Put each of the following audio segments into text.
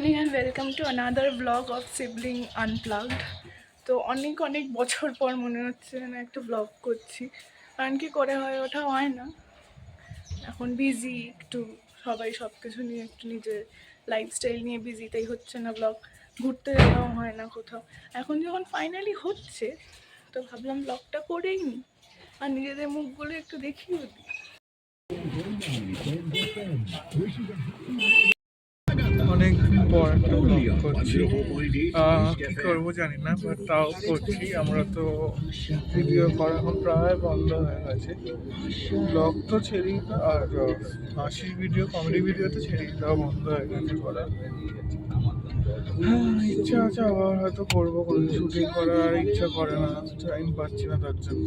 Morning and welcome to another blog of sibling unplugged. তো অনেক বছর পর মনে হচ্ছে যেন একটা ব্লগ করছি, কারণ কি করে ওঠা হয় না। এখন বিজি একটু, সবাই সব কিছু নিয়ে একটু নিজের লাইফস্টাইল নিয়ে বিজি, তাই হচ্ছে না ব্লগ। ঘুরতে যাওয়াও হয় না কোথাও। এখন যখন ফাইনালি হচ্ছে তো ভাবলাম ব্লগটা করেই নিই আর নিজেদের মুখগুলো একটু দেখিয়েও দিই। অনেকদিন পর একটা ব্লগ করছি, কি করবো জানি না, বাট তাও করছি। আমরা তো ভিডিও করা এখন প্রায় বন্ধ হয়ে গেছে। ব্লগ তো ছেড়েই দাও, আর হাসির ভিডিও, কমেডি ভিডিও তো ছেড়েই দেওয়া বন্ধ হয়ে গেছে করা। ইচ্ছা আছে আবার হয়তো করবো, কোনো শুটিং করার আর ইচ্ছা করে না, টাইম পাচ্ছি না তার জন্য।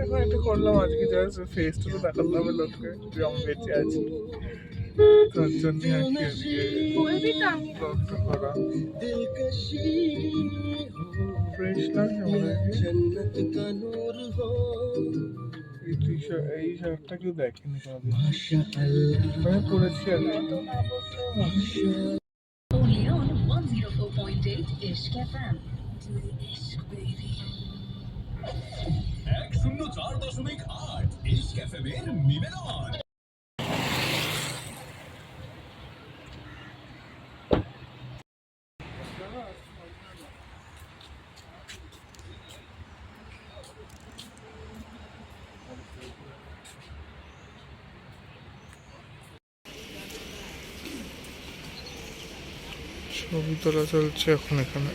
এখন এটা করলাম আজকে, জাস্ট ফেসটা তো দেখাতে হবে লোককে যে আমি বেঁচে আছি, তার জন্য আর কি ব্লগটা করা। ফ্রেশ লাগছে এই শার্টটা কেউ দেখেনি কোনোদিন, আমি পরেছি আর কি। Only on 104.8 Ishq FM. 104.8 Ishq FM এর নিবেদন। ছবি তোলা চলছে এখন এখানে।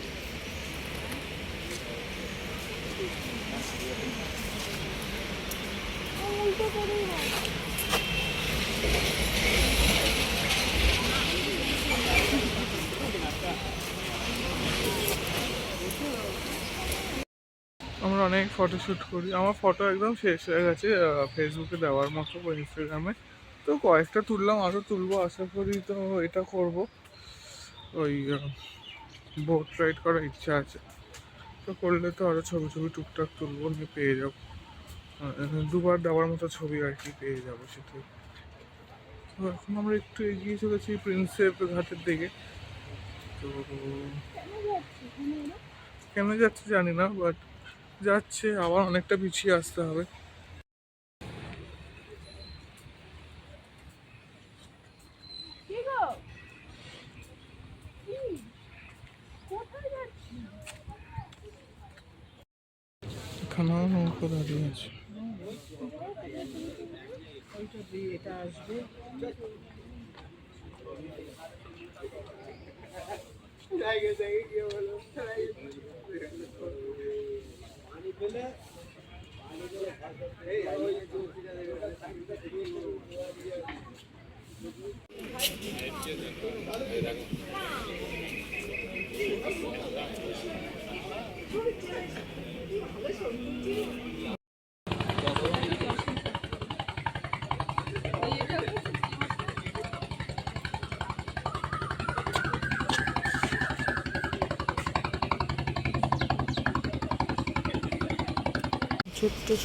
আমরা অনেক ফটোশ্যুট করি, আমার ফটো একদম শেষ হয়ে গেছে ফেসবুকে দেওয়ার মতো বা ইনস্টাগ্রামে। তো কয়েকটা তুললাম, আরও তুলবো আশা করি। তো এটা করব, ওই বোট রাইড করার ইচ্ছা আছে। তো করলে তো আরও ছবি টুকটাক তুলবো, নিয়ে পেয়ে যাবো। দুবার দেওয়ার মতো ছবি আর কি পেয়ে যাবো সেটাই। তো এখন আমরা একটু এগিয়ে চলেছি প্রিন্সেপ ঘাটের দিকে। তো কেন যাচ্ছে জানি না, বাট যাচ্ছে। আবার অনেকটা পিছিয়ে আসতে হবে। এখানেও নৌকো দাঁড়িয়ে আছে।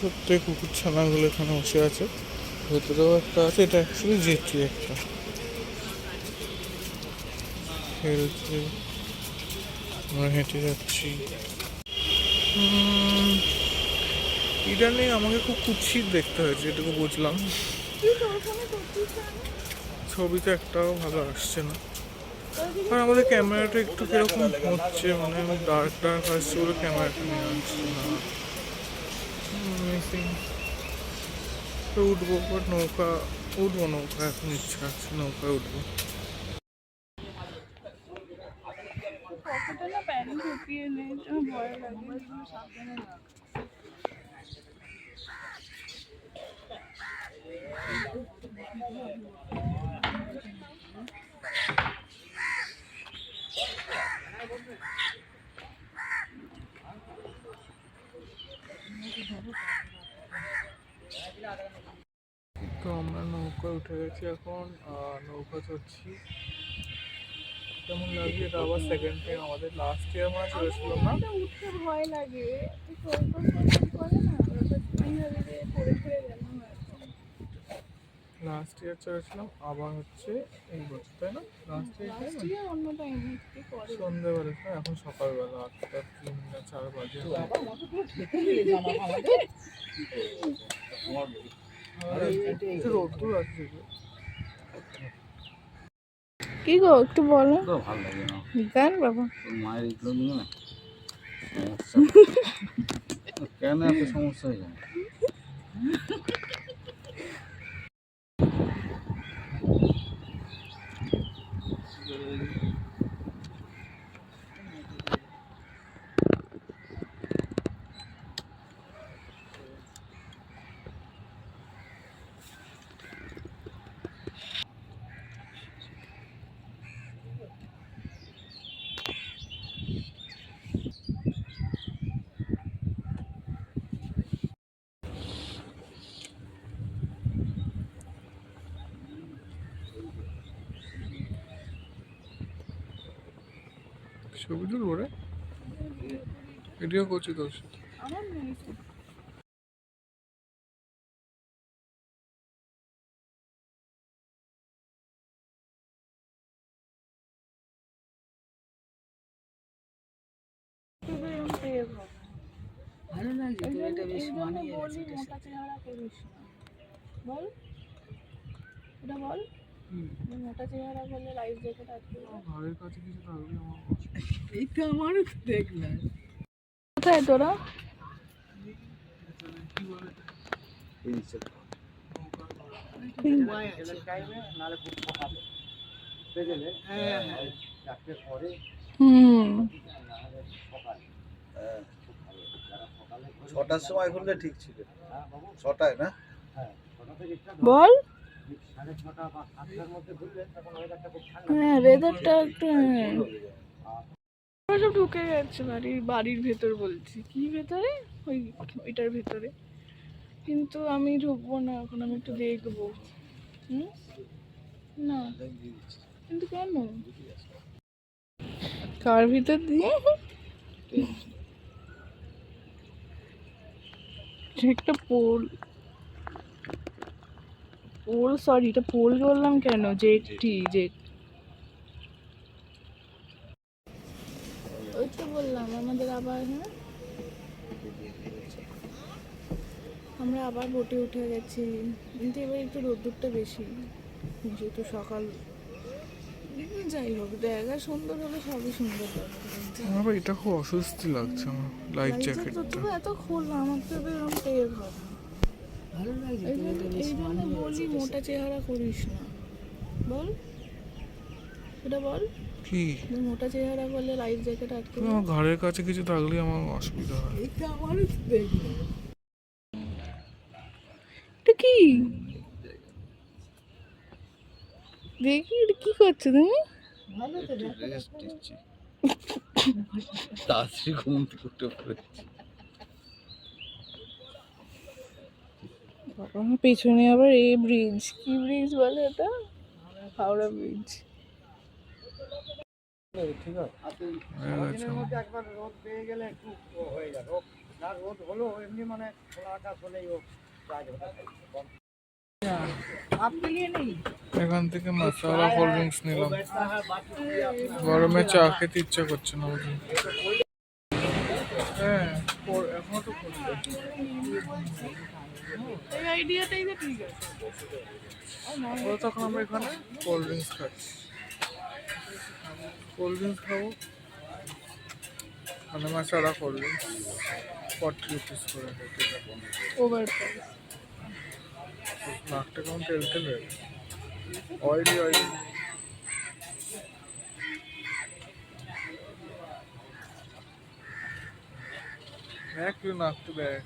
ছোট্ট কুকুর ছানাগুলো এখানে বসে আছে, ভেতরেও একটা আছে। এটা অ্যাকচুয়ালি জেটি একটা খেলছে, আমরা হেঁটে যাচ্ছি। এটা নিয়ে আমাকে খুব কুৎসিত দেখতে হয়েছে, এটুকু বুঝলাম। ছবিতে একটাও ভালো আসছে না, আর আমাদের ক্যামেরাটা একটু কিরকম হচ্ছে, মানে ডার্ক আসছে বলে ক্যামেরাটা নিয়ে আসছে না। তো উঠবো, বাট নৌকা এখন ইচ্ছা আছে, নৌকায় উঠবো। তো আমরা নৌকায় উঠে গেছি এখন, নৌকা চড়ছি। কেমন লাগছে? এটা আবার সেকেন্ড টাইম, আমাদের লাস্ট ইয়ার আমরা চলেছিলাম না। উঠতে ভয় লাগে, লাস্ট ইয়ার চলেছিলাম, আবার হচ্ছে এই বছর, তাই না? লাস্ট লাস্ট ইয়ার অন্য টাইমে পরে সন্ধ্যেবেলা, এখন সকালবেলা 8টা 3 না 4 বাজে। একটু রোদ্দুর আছে। কি গো একটু বলো। তো ভালো লাগে না গান বাবা তোর মায়ের এগুলো নিয়ে না সমস্যা কেন এত সমস্যা হয়ে যায়? ছবি তুলবো রে, ভিডিও করছি তোর সাথে। আমার নেই ভালো লাগছে তো, এটা বেশ মানিয়ে গেছে বলি এটার মোটা সাথে। চেহারা করিস না বল, এটা বল যে মোটা চেহারা করলে লাইফ জ্যাকেট আটকে যাবে। ঘরের কাছে কিছু থাকলে আমার অসুবিধা। এই তো আমারও তো দেখলাম। কোথায় তোরা? কি বলে এই নিচে হুম 6টার সময় খুললে ঠিক ছিল, 6টায় না? বল। হ্যাঁ ওয়েদারটা একটু ওরা সব ঢুকে গেছে বাড়ির ভেতর, বলছি কি ভেতরে, ওইটার ভেতরে, কিন্তু আমি ঢুকবো না এখন, আমি একটু দেখবো। হুম না কিন্তু কেন কার ভিতর দিয়ে একটা পোল, সরি এটা পোল বললাম কেন, জেটি জেট, ওই তো বললাম আমাদের আবার, হ্যাঁ আমরা আবার বোটে উঠে গেছি, কিন্তু এবার একটু রোদ্দুরটা বেশি, যেহেতু সকাল, যাই হোক জায়গা সুন্দর হলে সবই সুন্দর লাগে। আমার আবার এটা খুব অস্বস্তি লাগছে আমার লাইফ জ্যাকেটটা। তবু এত খোলা, আমার তো এবার এরকম টের হয় না। ভালো লাগছে এই তো, এটা জন্য বেশ মানিয়ে বলি গেছে মোটা চেহারা করিস না বল, এটা বল কি যে মোটা চেহারা করলে লাইফ জ্যাকেট আটকে যাবে। আমার ঘরের কাছে কিছু থাকলে আমার অসুবিধা হয়। এই তো আমারও তো দেখলাম। এটা কি দেখি, এটা কি করছো তুমি? ভালো তো দেখো। রেস্ট দিচ্ছি, তাড়াতাড়ি ঘুম থেকে উঠে পড়েছি। বাবা পেছনে আবার এই ব্রিজ, কি ব্রিজ বলে এটা? হাওড়া ব্রিজ। হয়ে গেছে আমার। একবার রোদ পেয়ে গেলে একটু হয়ে যাবে, না রোদ হলো এমনি মানে খোলা আকাশ হলেই ও কাজ হতে आपके लिए नहीं। এখান থেকে মশলা কোল্ড ড্রিঙ্কস নিলাম, গরমে চা খেতে ইচ্ছা করছে না বুঝলি। হ্যাঁ এখনো তো করছে। এই আইডিয়াটাই তো ঠিক আছে। ও তখন আমরা এখানে কোল্ড ড্রিঙ্কস খাচ্ছি, কোল্ড ড্রিঙ্কস খাবো, মানে মশলা কোল্ড ড্রিঙ্কস 40 রুপিস করে। Over price. নাকটা কেমন তেল তেল হয়ে গেছে, অয়েলি অয়েলি। এক নাক তো ব্যাগ।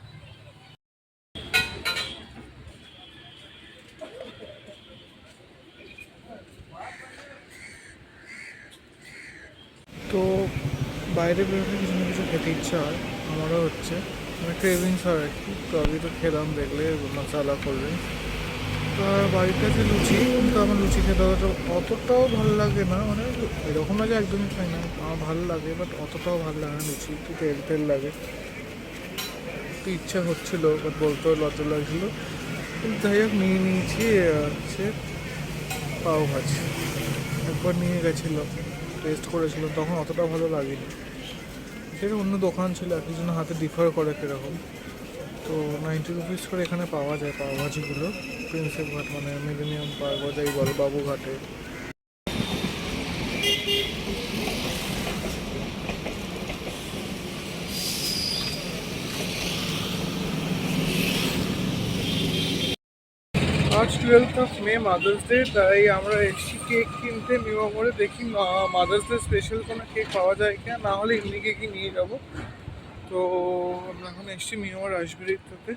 তো বাইরে বেরোলে কিছু না কিছু খেতে ইচ্ছা হয়, আমারও হচ্ছে, মানে ক্রেভিংস হয় আর কি। তো আমি তো খেলাম দেখলে মশলা কোল্ড ড্রিঙ্কস। তো বাড়ির কাছে লুচি, কিন্তু আমার লুচি খেতে অতটাও ভালো লাগে না, মানে এরকম না যে একদমই খাই না, আমার ভালো লাগে বাট অতটাও ভালো লাগে না লুচি, একটু তেল তেল লাগে। একটু ইচ্ছা হচ্ছিলো বাট বলতেও লজ্জা লাগছিলো, যাই হোক নিয়ে নিয়েছি হচ্ছে পাও ভাজি। একবার নিয়ে গেছিলো, টেস্ট করেছিল, তখন অতটা ভালো লাগেনি। সেটা অন্য দোকান ছিল, একজনের হাতে ডিফার করে কীরকম। তো 90 রুপিস করে এখানে পাওয়া যায় পাওভাজিগুলো, প্রিন্সেপ ঘাট মানে মিলেনিয়াম পার্ক বা যাই বল বাবুঘাটে। আজ 12th মে মাদার্স ডে, তাই আমরা এসছি কেক কিনতে নিউ মোড়ে। দেখি মাদার্স ডে স্পেশাল কোনো কেক পাওয়া যায় কিনা, না হলে এমনি কেকই নিয়ে যাব। তো আমরা এখন এসছি মিওর রাসবেরিটাতে।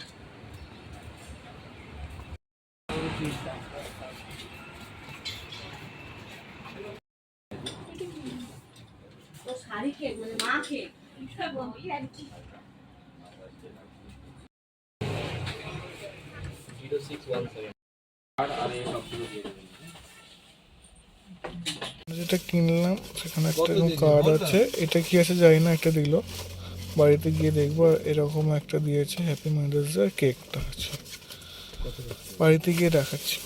যেটা কিনলাম সেখানে একটা কার্ড আছে, এটা কি আছে জানি না, একটা দিল। বাড়িতে গিয়ে দেখবো। আর এরকম একটা দিয়েছে হ্যাপি মাদার্স ডে, কেকটা আছে, বাড়িতে গিয়ে দেখাচ্ছি।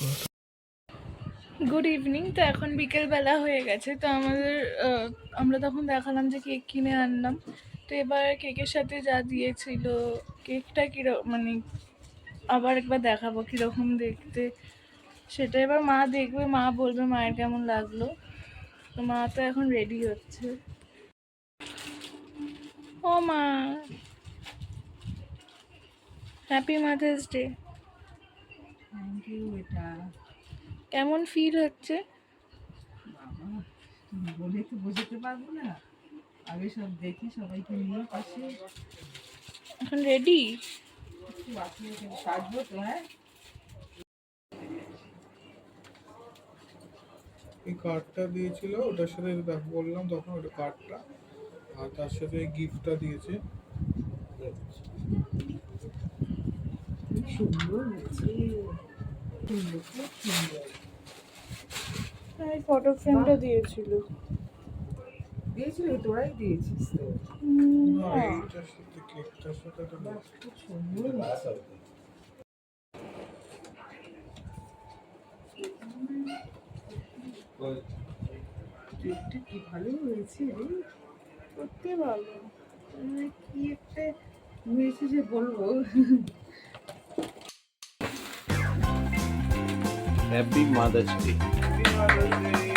Good evening. তো এখন বিকেলবেলা হয়ে গেছে। তো আমরা তখন দেখালাম যে কেক কিনে আনলাম। তো এবার কেকের সাথে যা দিয়েছিল, কেকটা কীরকম মানে আবার একবার দেখাবো কীরকম দেখতে, সেটা এবার মা দেখবে, মা বলবে মায়ের কেমন লাগলো। তো মা তো এখন রেডি হচ্ছে। ও মা, happy mother's day. Thank you এটা। কেমন ফিল হচ্ছে? বাবা, তুমি বলে তো বোঝাতে পারবো না। আগে সব দেখি সবাইকে নিয়ে পাশে এখন রেডি? একটু বাকি আছে, কাটবো তো। হ্যাঁ, এই কার্ডটা দিয়েছিল, ওটার সাথে বললাম তখন ওটা কার্ডটা, আর তার সাথে গিফটটা দিয়েছে। খুব সুন্দর হয়েছে, সুন্দর, খুব সুন্দর। এই ফটো ফ্রেমটা দিয়েছিল। দিয়েছিল, তোরাই দিয়েছিস তো। না, এইটার সাথে কেকটার সাথে একটা বাহ, খুব সুন্দর হয়েছে। কেকটা কি ভালো হয়েছে রে, সত্যি ভালো। কি একটা হয়েছে যে বলবো। Happy mother's day. Happy Mother's Day.